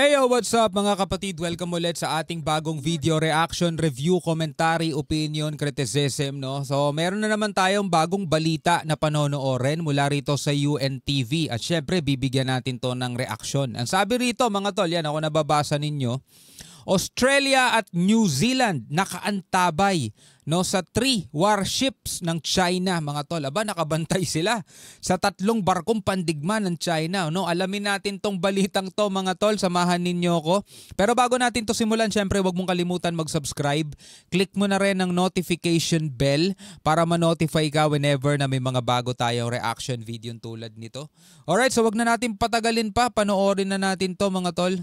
Hey yo, what's up mga kapatid? Welcome ulit sa ating bagong video reaction, review, commentary, opinion, criticism, no? So, meron na naman tayong bagong balita na panonoorin mula rito sa UNTV at syempre bibigyan natin to ng reaksyon. Ang sabi rito mga tol, yan ako nababasa ninyo, Australia at New Zealand nakaantabay no sa 3 warships ng China mga tol. Aba, nakabantay sila sa 3 barkong pandigma ng China, no? Alamin natin tong balitang to mga tol, samahan ninyo ko. Pero bago natin to simulan, syempre wag mong kalimutan mag-subscribe. Click mo na rin ang notification bell para ma-notify ka whenever na may mga bago tayong reaction video tulad nito. Alright, so wag na natin patagalin pa, panoorin na natin to mga tol.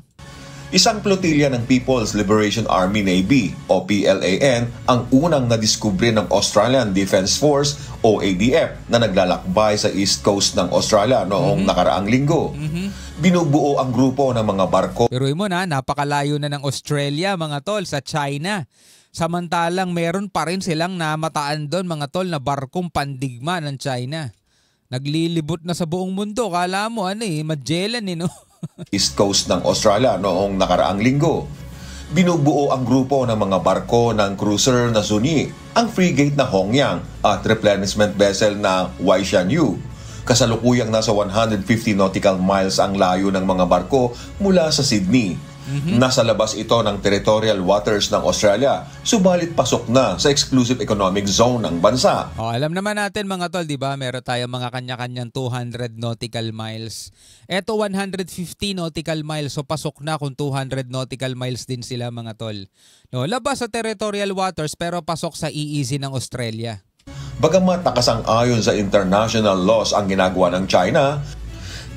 Isang flotilya ng People's Liberation Army Navy o PLAN ang unang nadiskubre ng Australian Defence Force o ADF na naglalakbay sa East Coast ng Australia noong nakaraang linggo. Binubuo ang grupo ng mga barko. Pero mo na, napakalayo na ng Australia mga tol sa China. Samantalang meron pa rin silang namataan doon mga tol na barkong pandigma ng China. Naglilibot na sa buong mundo. Kala mo Magellan no? East Coast ng Australia noong nakaraang linggo. Binubuo ang grupo ng mga barko ng cruiser na Zunyi, ang frigate na Hongyang at replenishment vessel na Waishanyu. Kasalukuyang nasa 150 nautical miles ang layo ng mga barko mula sa Sydney. Nasa labas ito ng territorial waters ng Australia, subalit pasok na sa exclusive economic zone ng bansa. Alam naman natin mga tol, di ba? Meron tayong mga kanya-kanyang 200 nautical miles. Eto 150 nautical miles, so pasok na kung 200 nautical miles din sila mga tol. No, labas sa territorial waters pero pasok sa EEZ ng Australia. Bagamat nakasang-ayon sa international laws ang ginagawa ng China,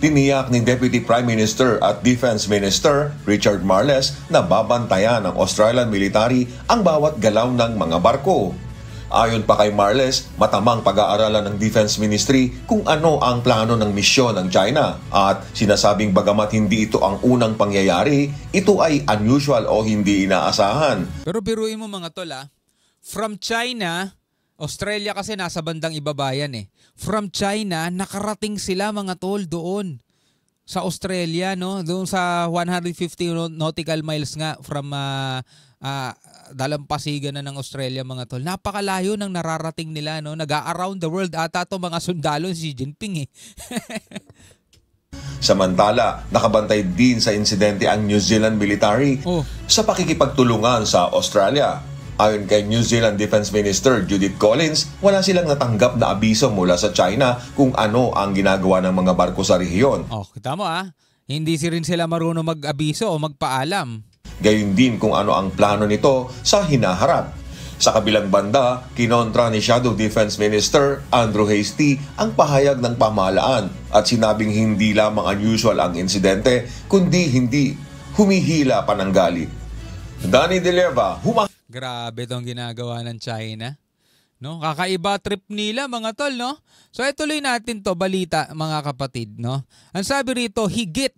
tiniyak ni Deputy Prime Minister at Defense Minister Richard Marles na babantayan ng Australian military ang bawat galaw ng mga barko. Ayon pa kay Marles, matamang pag-aaralan ng Defense Ministry kung ano ang plano ng misyon ng China at sinasabing bagamat hindi ito ang unang pangyayari, ito ay unusual o hindi inaasahan. Pero biruin mo mga tol from China, Australia kasi nasa bandang ibabayan From China, nakarating sila mga tol doon sa Australia, no? Doon sa 150 nautical miles nga from dalampasigan na ng Australia mga tol. Napakalayo ng nararating nila, no? Nag-a-around the world ata to mga sundalo si Xi Jinping Samantala, nakabantay din sa insidente ang New Zealand military sa pakikipagtulungan sa Australia. Ayon kay New Zealand Defense Minister Judith Collins, wala silang natanggap na abiso mula sa China kung ano ang ginagawa ng mga barko sa rehiyon. Kita mo hindi rin sila marunong mag-abiso o magpaalam. Gayun din kung ano ang plano nito sa hinaharap. Sa kabilang banda, kinontra ni Shadow Defense Minister Andrew Hastie ang pahayag ng pamahalaan at sinabing hindi lamang unusual ang insidente, kundi hindi humihila pa ng galit. Danny De Leva, Grabe tong ginagawa ng China. No? Kakaiba trip nila mga tol, no? So ituloy natin to balita mga kapatid, no? Ang sabi rito, higit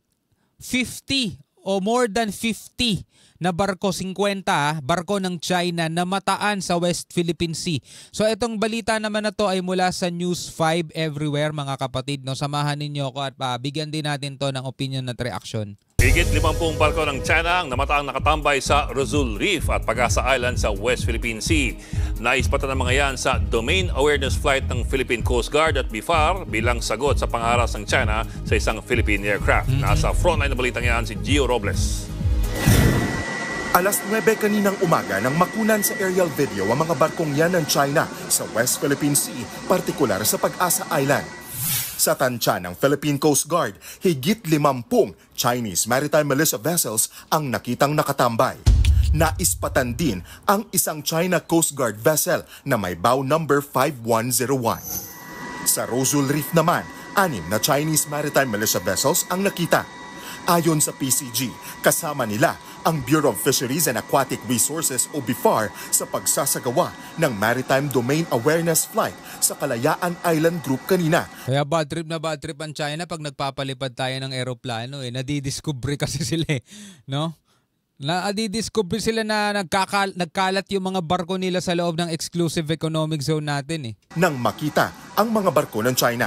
50 o more than 50 na barko, 50 barko ng China na mataan sa West Philippine Sea. So itong balita naman na to ay mula sa News 5 Everywhere mga kapatid, no? Samahan ninyo ako at bigyan din natin to ng opinion at reaction. Higit 50 barko ng China ang namataang nakatambay sa Rosul Reef at Pag-asa Island sa West Philippine Sea. Naispatan ng mga yan sa Domain Awareness Flight ng Philippine Coast Guard at BFAR bilang sagot sa pangaras ng China sa isang Philippine aircraft. Nasa frontline na balitang yan si Gio Robles. Alas 9 kaninang umaga nang makunan sa aerial video ang mga barkong yan ng China sa West Philippine Sea, partikular sa Pag-asa Island. Sa tansya ng Philippine Coast Guard, higit 50 Chinese maritime militia vessels ang nakitang nakatambay. Naispatan din ang isang China Coast Guard vessel na may bow number 5101. Sa Rosul Reef naman, 6 na Chinese maritime militia vessels ang nakita. Ayon sa PCG, kasama nila ang Bureau of Fisheries and Aquatic Resources o BFAR sa pagsasagawa ng Maritime Domain Awareness Flight sa Kalayaan Island Group kanina. Kaya bad trip ang China pag nagpapalipad tayo ng eroplano nadidiscover kasi sila no? Nadidiscover sila na nagkalat yung mga barko nila sa loob ng exclusive economic zone natin Nang makita ang mga barko ng China.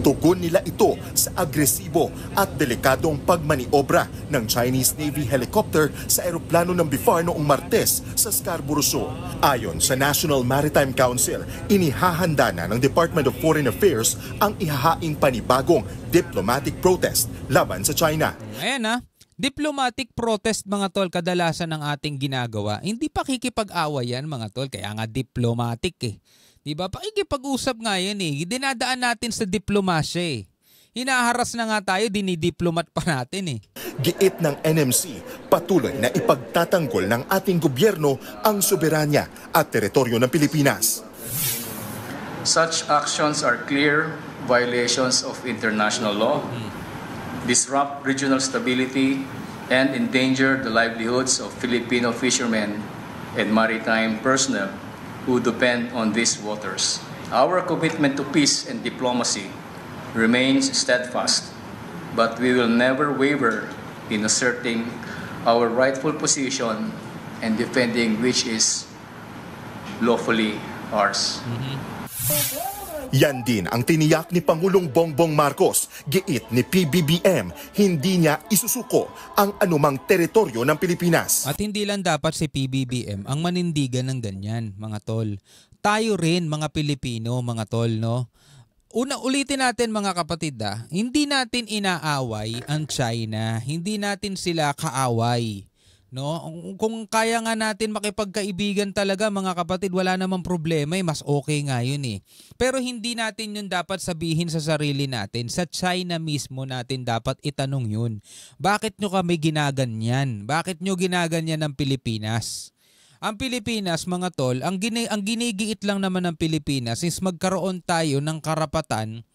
Tugon nila ito sa agresibo at delikadong pagmaniobra ng Chinese Navy helicopter sa eroplano ng BIFAR noong Martes sa Scarborough Shoal. Ayon sa National Maritime Council, inihahanda na ng Department of Foreign Affairs ang ihahaing panibagong diplomatic protest laban sa China. Ayan na. Diplomatic protest mga tol kadalasan ng ating ginagawa. Hindi pakikipag-away yan mga tol, kaya nga diplomatic eh. Diba? Pakikipag-usap nga yan eh. Dinadaan natin sa diplomasya eh. Hinaharas na nga tayo, dinidiplomat pa natin eh. Giit ng NMC, patuloy na ipagtatanggol ng ating gobyerno ang soberanya at teritoryo ng Pilipinas. Such actions are clear violations of international law, disrupt regional stability, and endanger the livelihoods of Filipino fishermen and maritime personnel who depend on these waters. Our commitment to peace and diplomacy remains steadfast, but we will never waver in asserting our rightful position and defending which is lawfully ours. Yan din ang tiniyak ni Pangulong Bongbong Marcos. Giit ni PBBM, hindi niya isusuko ang anumang teritoryo ng Pilipinas. At hindi lang dapat si PBBM ang manindigan ng ganyan, mga tol. Tayo rin, mga Pilipino, mga tol, no? Ulitin natin mga kapatid, hindi natin inaaway ang China, hindi natin sila kaaway. No, kung kaya nga natin makipagkaibigan talaga mga kapatid, wala namang problema, mas okay nga yun eh. Pero hindi natin yun dapat sabihin sa sarili natin. Sa China mismo natin dapat itanong yun. Bakit nyo kami ginaganyan? Bakit nyo ginaganyan ng Pilipinas? Ang Pilipinas mga tol, ang ginigiit lang naman ng Pilipinas is magkaroon tayo ng karapatan,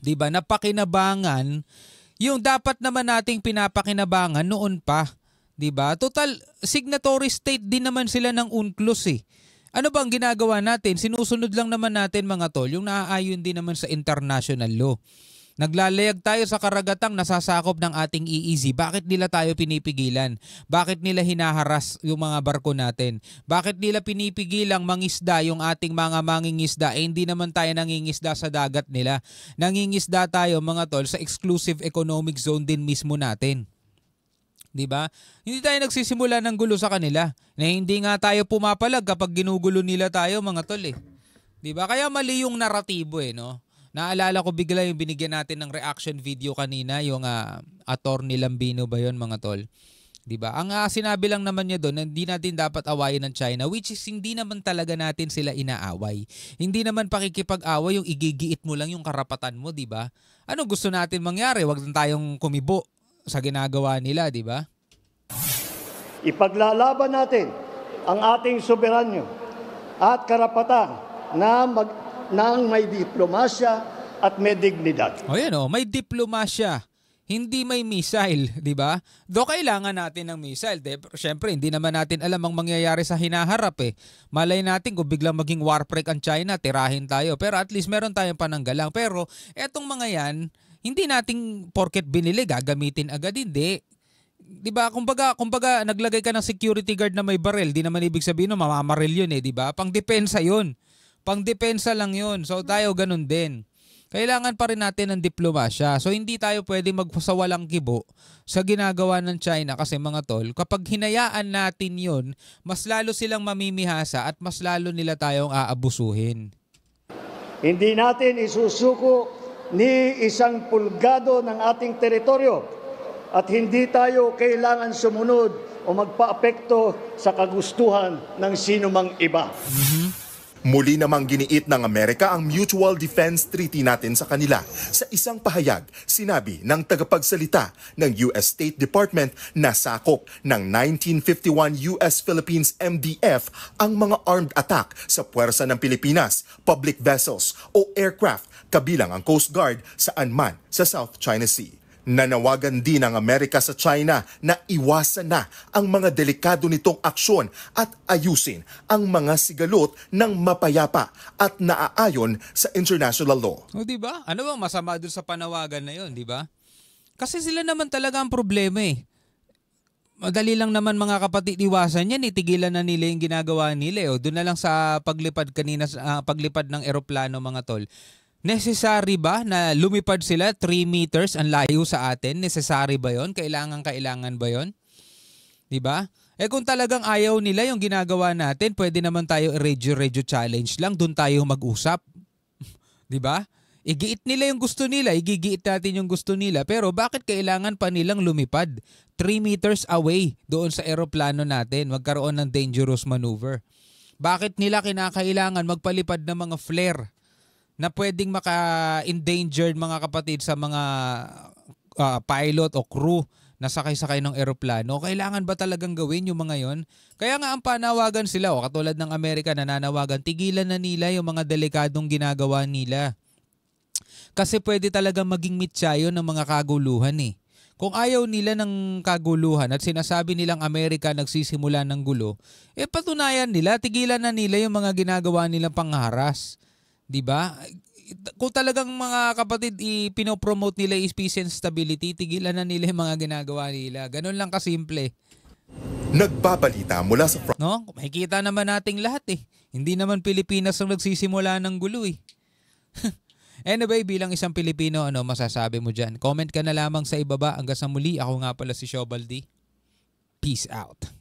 'di ba, na pakinabangan yung dapat naman nating pinapakinabangan noon pa. Diba? Total, signatory state din naman sila ng UNCLOS eh. Ano bang ginagawa natin? Sinusunod lang naman natin mga tol, yung naaayon din naman sa international law. Naglalayag tayo sa karagatang nasasakop ng ating EEZ. Bakit nila tayo pinipigilan? Bakit nila hinaharas yung mga barko natin? Bakit nila pinipigilang mangisda yung ating mga mangingisda? Hindi naman tayo nangingisda sa dagat nila. Nangingisda tayo mga tol sa exclusive economic zone din mismo natin. Diba? Hindi tayo nagsisimula ng gulo sa kanila. Na hindi nga tayo pumapalag kapag ginugulo nila tayo mga tol eh. Diba? Kaya mali yung naratibo eh, no? Naalala ko bigla yung binigyan natin ng reaction video kanina, yung Attorney Lambino ba yun mga tol? Diba? Ang sinabi lang naman niya doon, hindi natin dapat awayin ng China, which is hindi naman talaga natin sila inaaway. Hindi naman pakikipag-away yung igigiit mo lang yung karapatan mo, diba? Ano gusto natin mangyari? Huwag na tayong kumibo sa ginagawa nila, di ba? Ipaglalaban natin ang ating soberanyo at karapatan na may diplomasya at may dignidad. O yan o, may diplomasya, hindi may missile, di ba? Do kailangan natin ng missile. Siyempre, hindi naman natin alam ang mangyayari sa hinaharap eh. Malay natin kung biglang maging warbreak ang China, tirahin tayo. Pero at least meron tayong pananggalang. Pero etong mga yan, hindi nating porket binili, gagamitin agad, hindi. Diba? Kumbaga naglagay ka ng security guard na may barel, di naman ibig sabihin no, mamamaril yun eh, diba? Pangdepensa yun. Pangdepensa lang yun. So tayo ganun din. Kailangan pa rin natin ng diplomasya. So hindi tayo pwede magsawalang kibo sa ginagawa ng China kasi mga tol, kapag hinayaan natin yun, mas lalo silang mamimihasa at mas lalo nila tayong aabusuhin. Hindi natin isusuko ni isang pulgado ng ating teritoryo at hindi tayo kailangan sumunod o magpaapekto sa kagustuhan ng sinumang iba. Muli namang giniit ng Amerika ang Mutual Defense Treaty natin sa kanila. Sa isang pahayag, sinabi ng tagapagsalita ng US State Department na sakop ng 1951 US-Philippines MDF ang mga armed attack sa puwersa ng Pilipinas, public vessels o aircraft kabilang ang Coast Guard saan man sa South China Sea. Nanawagan din ng Amerika sa China na iwasan na ang mga delikado nitong aksyon at ayusin ang mga sigalot ng mapayapa at naaayon sa international law. O diba? Ano bang masama doon sa panawagan na yun, diba? Kasi sila naman talaga ang problema eh. Madali lang naman mga kapatid iwasan yan, itigilan na nila yung ginagawa nila. O doon na lang sa paglipad kanina, paglipad ng eroplano mga tol. Necessary ba na lumipad sila 3 meters ang layo sa atin? Necessary ba yon? Kailangan ba yon? Diba? Kung talagang ayaw nila yung ginagawa natin, pwede naman tayo radio challenge lang. Doon tayo mag-usap. Diba? Igiit nila yung gusto nila, igigiit natin yung gusto nila. Pero bakit kailangan pa nilang lumipad 3 meters away doon sa eroplano natin? Magkaroon ng dangerous maneuver. Bakit nila kinakailangan magpalipad ng mga flare na pwedeng maka-endangered mga kapatid sa mga pilot o crew na sakay-sakay ng eroplano? Kailangan ba talagang gawin yung mga yon? Kaya nga ang panawagan sila, katulad ng Amerika nananawagan, tigilan na nila yung mga delikadong ginagawa nila. Kasi pwede talagang maging mitya yun ng mga kaguluhan eh. Kung ayaw nila ng kaguluhan at sinasabi nilang Amerika nagsisimula ng gulo, patunayan nila, tigilan na nila yung mga ginagawa nilang pangharas. Diba? Kung talagang mga kapatid pinopromote nila is peace and stability, tigilan na nila yung mga ginagawa nila. Ganun lang kasimple. Nagbabalita mula sa no? Makikita naman nating lahat eh. Hindi naman Pilipinas ang nagsisimula ng gulo eh. Anyway, bilang isang Pilipino, ano masasabi mo dyan? Comment ka na lamang sa ibaba. Hanggang sa muli, ako nga pala si Shobaldi. Peace out.